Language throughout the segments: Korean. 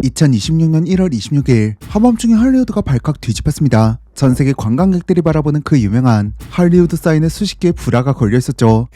2026년 1월 26일 한밤중에 할리우드가 발칵 뒤집혔습니다. 전세계 관광객들이 바라보는 그 유명한 할리우드 사인에 수십 개의 불화가 걸려있었죠.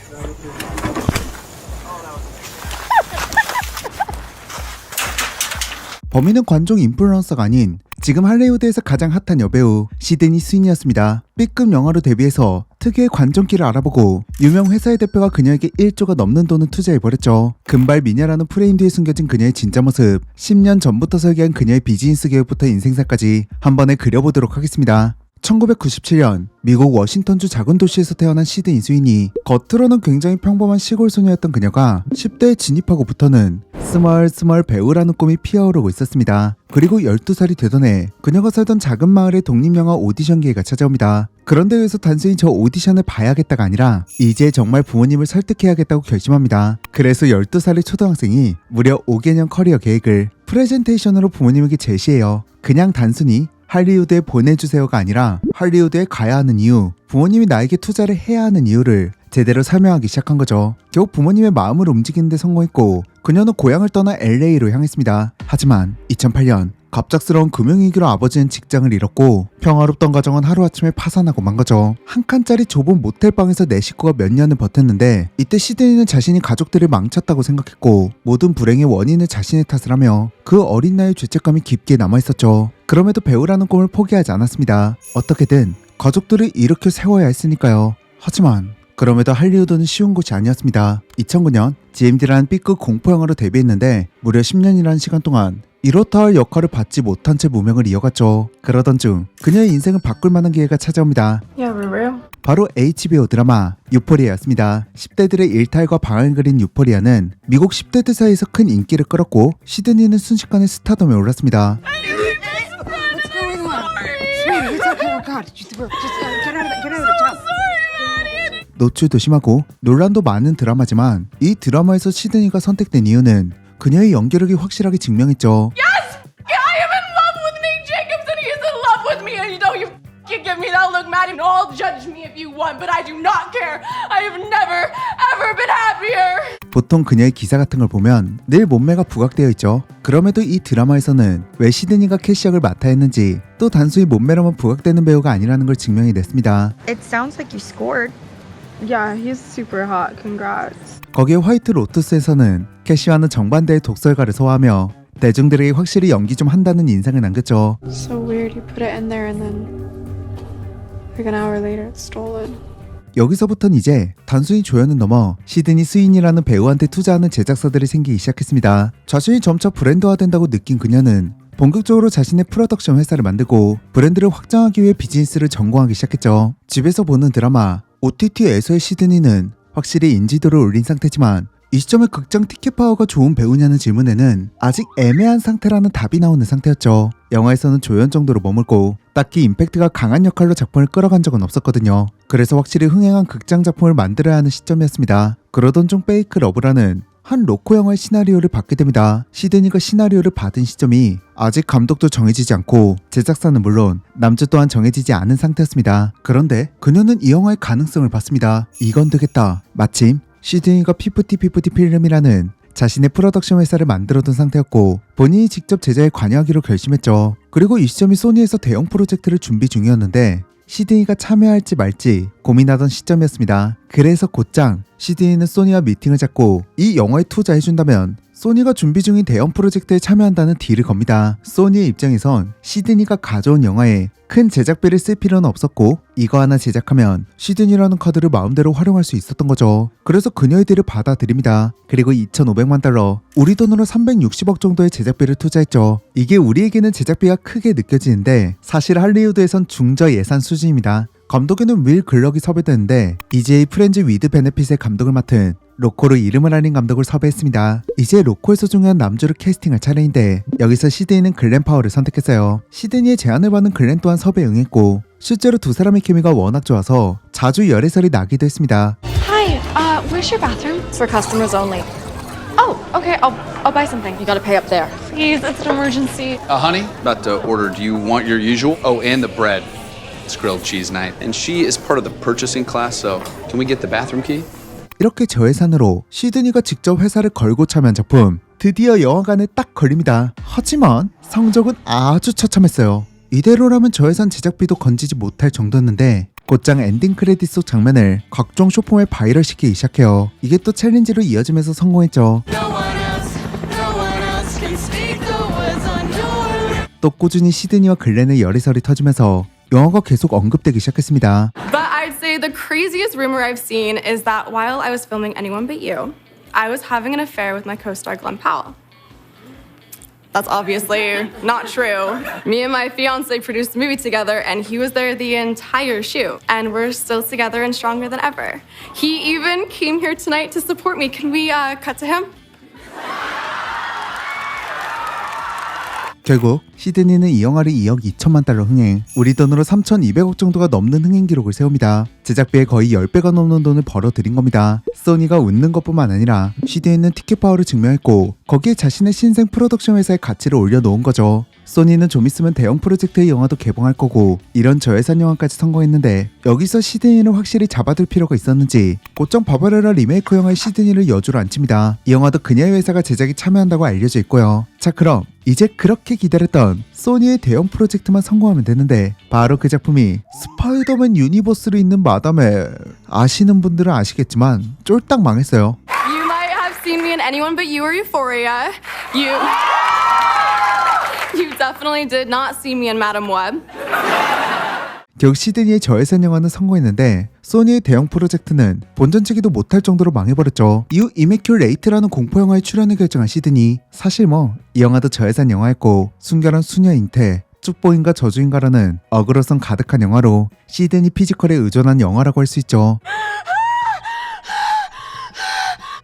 범인은 관종 인플루언서가 아닌 지금 할리우드에서 가장 핫한 여배우 시드니 스윈이었습니다. B급 영화로 데뷔해서 특유의 관종기를 알아보고 유명 회사의 대표가 그녀에게 1조가 넘는 돈을 투자해버렸죠. 금발 미녀라는 프레임 뒤에 숨겨진 그녀의 진짜 모습, 10년 전부터 설계한 그녀의 비즈니스 계획부터 인생사까지 한 번에 그려보도록 하겠습니다. 1997년 미국 워싱턴주 작은 도시에서 태어난 시드니 스윈이 겉으로는 굉장히 평범한 시골 소녀였던 그녀가 10대에 진입하고부터는 스멀스멀 배우라는 꿈이 피어오르고 있었습니다. 그리고 12살이 되던 해 그녀가 살던 작은 마을에 독립영화 오디션 기회가 찾아옵니다. 그런데 여기서 단순히 저 오디션을 봐야겠다가 아니라 이제 정말 부모님을 설득해야겠다고 결심합니다. 그래서 12살의 초등학생이 무려 5개년 커리어 계획을 프레젠테이션으로 부모님에게 제시해요. 그냥 단순히 할리우드에 보내주세요가 아니라 할리우드에 가야 하는 이유, 부모님이 나에게 투자를 해야 하는 이유를 제대로 설명하기 시작한 거죠. 결국 부모님의 마음을 움직이는 데 성공했고 그녀는 고향을 떠나 LA로 향했습니다. 하지만 2008년 갑작스러운 금융위기로 아버지는 직장을 잃었고 평화롭던 가정은 하루아침에 파산하고 만 거죠. 한 칸짜리 좁은 모텔방에서 내 식구가 몇 년을 버텼는데 이때 시드니는 자신이 가족들을 망쳤다고 생각했고 모든 불행의 원인을 자신의 탓을 하며 그 어린 나이의 죄책감이 깊게 남아있었죠. 그럼에도 배우라는 꿈을 포기하지 않았습니다. 어떻게든 가족들을 일으켜 세워야 했으니까요. 하지만 그럼에도 할리우드는 쉬운 곳이 아니었습니다. 2009년 GMD라는 B급 공포영화로 데뷔했는데 무려 10년이라는 시간 동안 이렇다 할 역할을 받지 못한 채 무명을 이어갔죠. 그러던 중 그녀의 인생을 바꿀 만한 기회가 찾아옵니다. 바로 HBO 드라마 유포리아였습니다. 10대들의 일탈과 방황을 그린 유포리아는 미국 10대들 사이에서 큰 인기를 끌었고 시드니는 순식간에 스타덤에 올랐습니다. 노출도 심하고 논란도 많은 드라마지만 이 드라마에서 시드니가 선택된 이유는 그녀의 연기력이 확실하게 증명했죠. Yes! I am in love with Nate Jacobs and he is in love with me and you know you can give me that look, Maddie. All judge me if you want, but I do not care. I have never, ever been happier. 보통 그녀의 기사 같은 걸 보면 늘 몸매가 부각되어 있죠. 그럼에도 이 드라마에서는 왜 시드니가 캐시역을 맡아야 했는지 또 단순히 몸매로만 부각되는 배우가 아니라는 걸 증명해냈습니다. It sounds like you scored. Yeah, he's super hot. Congrats. 거기에 화이트 로투스에서는 캐시와는 정반대의 독설가를 소화하며 대중들에게 확실히 연기 좀 한다는 인상을 남겼죠. So weird. You put it in there and then like an hour later it's stolen. 여기서부터는 이제 단순히 조연은 넘어 시드니 스윈이라는 배우한테 투자하는 제작사들이 생기기 시작했습니다. 자신이 점차 브랜드화된다고 느낀 그녀는 본격적으로 자신의 프로덕션 회사를 만들고 브랜드를 확장하기 위해 비즈니스를 전공하기 시작했죠. 집에서 보는 드라마 OTT에서의 시드니는 확실히 인지도를 올린 상태지만 이 시점에 극장 티켓 파워가 좋은 배우냐는 질문에는 아직 애매한 상태라는 답이 나오는 상태였죠. 영화에서는 조연 정도로 머물고 딱히 임팩트가 강한 역할로 작품을 끌어간 적은 없었거든요. 그래서 확실히 흥행한 극장 작품을 만들어야 하는 시점이었습니다. 그러던 중 페이크 러브라는 한 로코 영화의 시나리오를 받게 됩니다. 시드니가 시나리오를 받은 시점이 아직 감독도 정해지지 않고 제작사는 물론 남주 또한 정해지지 않은 상태였습니다. 그런데 그녀는 이 영화의 가능성을 봤습니다. 이건 되겠다. 마침 시드니가 피프티 필름이라는 자신의 프로덕션 회사를 만들어둔 상태였고 본인이 직접 제작에 관여하기로 결심했죠. 그리고 이 시점이 소니에서 대형 프로젝트를 준비 중이었는데 시드니가 참여할지 말지 고민하던 시점이었습니다. 그래서 곧장 시드니는 소니와 미팅을 잡고 이 영화에 투자해준다면 소니가 준비 중인 대형 프로젝트에 참여한다는 딜을 겁니다. 소니의 입장에선 시드니가 가져온 영화에 큰 제작비를 쓸 필요는 없었고 이거 하나 제작하면 시드니라는 카드를 마음대로 활용할 수 있었던 거죠. 그래서 그녀의 딜을 받아들입니다. 그리고 2,500만 달러, 우리 돈으로 360억 정도의 제작비를 투자했죠. 이게 우리에게는 제작비가 크게 느껴지는데 사실 할리우드에선 중저 예산 수준입니다. 감독에는 윌 글럭이 섭외되는데 EJ 프렌즈 위드 베네핏의 감독을 맡은 로코로 이름을 알린 감독을 섭외했습니다. 이제 로코에서 중요한 남주를 캐스팅할 차례인데 여기서 시드니는 글렌 파워를 선택했어요. 시드니의 제안을 받은 글렌 또한 섭외에 응했고 실제로 두 사람의 케미가 워낙 좋아서 자주 열애설이 나기도 했습니다. Hi. Where's your bathroom? It's for customers only. Oh, okay. I'll buy something. You gotta pay up there. Please, it's an emergency. Honey, about to order. Do you want your usual? Oh, and the bread. It's grilled cheese night. And she is part of the purchasing class, so can we get the bathroom key? 이렇게 저예산으로 시드니가 직접 회사를 걸고 참여한 작품 드디어 영화관에 딱 걸립니다. 하지만 성적은 아주 처참했어요. 이대로라면 저예산 제작비도 건지지 못할 정도였는데 곧장 엔딩 크레딧 속 장면을 각종 쇼폼에 바이럴시키기 시작해요. 이게 또 챌린지로 이어지면서 성공했죠. 또 꾸준히 시드니와 글렌의 열애설이 터지면서 영화가 계속 언급되기 시작했습니다. But I'd say the craziest rumor I've seen is that while I was filming Anyone But You, I was having an affair with my co-star Glenn Powell. That's obviously not true. Me and my fiance produced the movie together, and he was there the entire shoot. And we're still together and stronger than ever. He even came here tonight to support me. Can we cut to him? 결국 시드니는 이 영화를 2억 2천만 달러 흥행, 우리 돈으로 3,200억 정도가 넘는 흥행 기록을 세웁니다. 제작비의 거의 10배가 넘는 돈을 벌어들인 겁니다. 소니가 웃는 것뿐만 아니라 시드니는 티켓 파워를 증명했고 거기에 자신의 신생 프로덕션 회사의 가치를 올려놓은 거죠. 소니는 좀 있으면 대형 프로젝트의 영화도 개봉할 거고 이런 저예산 영화까지 성공했는데 여기서 시드니를 확실히 잡아둘 필요가 있었는지 곧장 바바레라 리메이크 영화의 시드니를 여주로 앉힙니다. 이 영화도 그녀의 회사가 제작에 참여한다고 알려져 있고요. 자, 그럼 이제 그렇게 기다렸던 소니의 대형 프로젝트만 성공하면 되는데 바로 그 작품이 스파이더맨 유니버스로 있는 마담에 아시는 분들은 아시겠지만 쫄딱 망했어요. You might have seen me in Anyone But You or Euphoria. You definitely did not see me in Madam Web. 결국 시드니의 저예산 영화는 성공했는데 소니의 대형 프로젝트는 본전치기도 못할 정도로 망해버렸죠. 이후 이메큐레이트라는 공포영화에 출연을 결정한 시드니, 사실 이 영화도 저예산 영화였고 순결한 수녀 잉태, 쭈뽀인가 저주인가라는 어그로성 가득한 영화로 시드니 피지컬에 의존한 영화라고 할 수 있죠.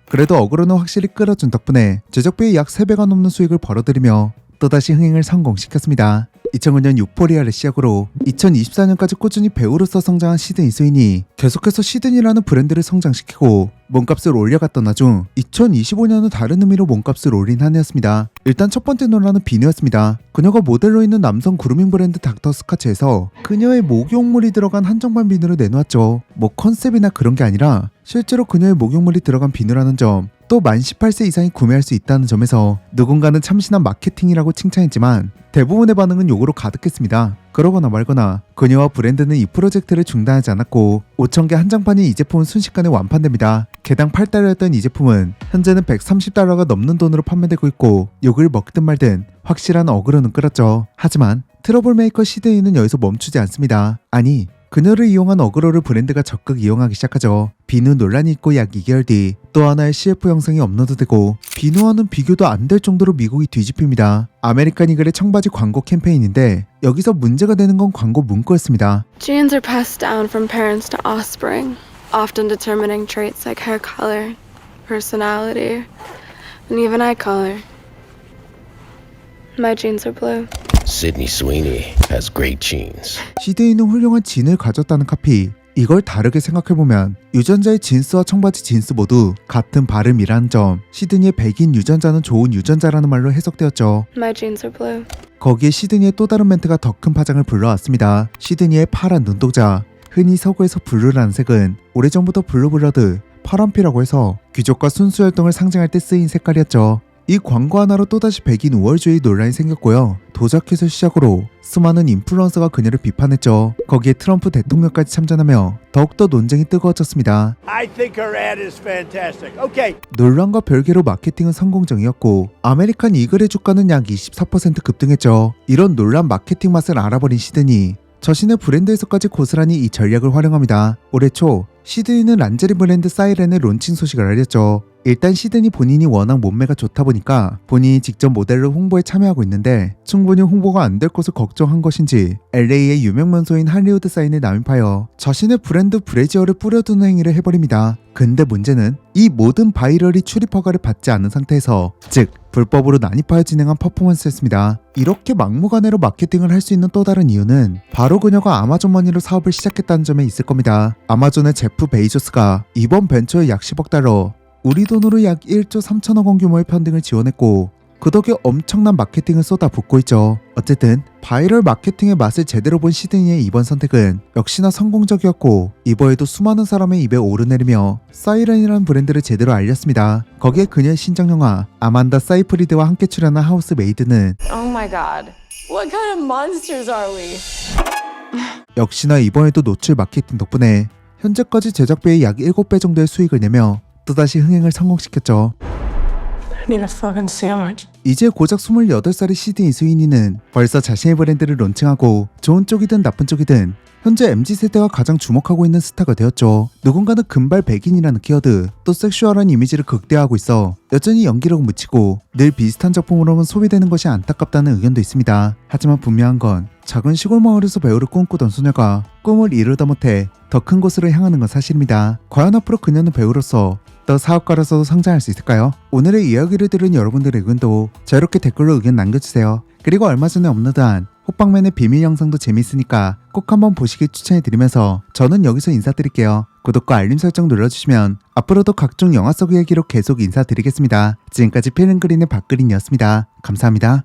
그래도 어그로는 확실히 끌어준 덕분에 제작비의 약 3배가 넘는 수익을 벌어들이며 또다시 흥행을 성공시켰습니다. 2009년 유포리아를 시작으로 2024년까지 꾸준히 배우로서 성장한 시드니 스윈이 계속해서 시드니라는 브랜드를 성장시키고 몸값을 올려갔던 와중 2025년은 다른 의미로 몸값을 올린 한 해였습니다. 일단 첫 번째 논란은 비누였습니다. 그녀가 모델로 있는 남성 그루밍 브랜드 닥터 스카치에서 그녀의 목욕물이 들어간 한정판 비누를 내놓았죠. 컨셉이나 그런 게 아니라 실제로 그녀의 목욕물이 들어간 비누라는 점, 또 만 18세 이상이 구매할 수 있다는 점에서 누군가는 참신한 마케팅이라고 칭찬했지만 대부분의 반응은 욕으로 가득했습니다. 그러거나 말거나 그녀와 브랜드는 이 프로젝트를 중단하지 않았고 5,000개 한정판인 이 제품은 순식간에 완판됩니다. 개당 8달러였던 이 제품은 현재는 130달러가 넘는 돈으로 판매되고 있고 욕을 먹든 말든 확실한 어그로는 끌었죠. 하지만 트러블 메이커 시드니는 여기서 멈추지 않습니다. 아니, 그녀를 이용한 어그로를 브랜드가 적극 이용하기 시작하죠. 비누 논란이 있고 약 2개월 뒤 또 하나의 CF 영상이 업로드되고 비누와는 비교도 안 될 정도로 미국이 뒤집힙니다. 아메리칸 이글의 청바지 광고 캠페인인데 여기서 문제가 되는 건 광고 문구였습니다. Genes are passed down from parents to offspring, often determining traits like hair color, personality, and even eye color. My genes are blue. Sydney Sweeney has great genes. 시드니는 훌륭한 진을 가졌다는 카피. 이걸 다르게 생각해보면 유전자의 진스와 청바지 진스 모두 같은 발음이라는 점, 시드니의 백인 유전자는 좋은 유전자라는 말로 해석되었죠. My genes are blue. 거기에 시드니의 또 다른 멘트가 더 큰 파장을 불러왔습니다. 시드니의 파란 눈동자, 흔히 서구에서 블루라는 색은 오래전부터 블루블러드, 파란피라고 해서 귀족과 순수혈통을 상징할 때 쓰인 색깔이었죠. 이 광고 하나로 또다시 백인 우월주의 논란이 생겼고요. 도자켓을 시작으로 수많은 인플루언서가 그녀를 비판했죠. 거기에 트럼프 대통령까지 참전하며 더욱더 논쟁이 뜨거워졌습니다. I think her ad is fantastic. Okay. 논란과 별개로 마케팅은 성공적이었고 아메리칸 이글의 주가는 약 24% 급등했죠. 이런 논란 마케팅 맛을 알아버린 시드니, 자신의 브랜드에서까지 고스란히 이 전략을 활용합니다. 올해 초 시드니는 란제리 브랜드 사이렌의 론칭 소식을 알렸죠. 일단 시드니 본인이 워낙 몸매가 좋다 보니까 본인이 직접 모델로 홍보에 참여하고 있는데 충분히 홍보가 안 될 것을 걱정한 것인지 LA의 유명 명소인 할리우드 사인에 남입하여 자신의 브랜드 브래지어를 뿌려두는 행위를 해버립니다. 근데 문제는 이 모든 바이럴이 출입 허가를 받지 않은 상태에서, 즉 불법으로 난입하여 진행한 퍼포먼스였습니다. 이렇게 막무가내로 마케팅을 할 수 있는 또 다른 이유는 바로 그녀가 아마존 머니로 사업을 시작했다는 점에 있을 겁니다. 아마존의 제프 베이조스가 이번 벤처에 약 10억 달러, 우리 돈으로 약 1조 3천억 원 규모의 펀딩을 지원했고 그 덕에 엄청난 마케팅을 쏟아붓고 있죠. 어쨌든 바이럴 마케팅의 맛을 제대로 본 시드니의 이번 선택은 역시나 성공적이었고 이번에도 수많은 사람의 입에 오르내리며 사이렌이라는 브랜드를 제대로 알렸습니다. 거기에 그녀의 신작 영화 아만다 사이프리드와 함께 출연한 하우스 메이드는 Oh my god. What kind of monsters are we? 역시나 이번에도 노출 마케팅 덕분에 현재까지 제작비의 약 7배 정도의 수익을 내며 또다시 흥행을 성공시켰죠. I need a fucking sandwich. 이제 고작 28살의 시드니 스위니는 벌써 자신의 브랜드를 론칭하고 좋은 쪽이든 나쁜 쪽이든 현재 MZ세대가 가장 주목하고 있는 스타가 되었죠. 누군가는 금발 백인이라는 키워드, 또 섹슈얼한 이미지를 극대화하고 있어 여전히 연기력은 묻히고 늘 비슷한 작품으로만 소비되는 것이 안타깝다는 의견도 있습니다. 하지만 분명한 건 작은 시골 마을에서 배우를 꿈꾸던 소녀가 꿈을 이루다 못해 더 큰 곳으로 향하는 건 사실입니다. 과연 앞으로 그녀는 배우로서 더 사업가로서도 성장할 수 있을까요? 오늘의 이야기를 들은 여러분들의 의견도 자유롭게 댓글로 의견 남겨주세요. 그리고 얼마 전에 업로드한 호빵맨의 비밀 영상도 재밌으니까 꼭 한번 보시길 추천해드리면서 저는 여기서 인사드릴게요. 구독과 알림 설정 눌러주시면 앞으로도 각종 영화 속 이야기로 계속 인사드리겠습니다. 지금까지 필름그린의 박그린이었습니다. 감사합니다.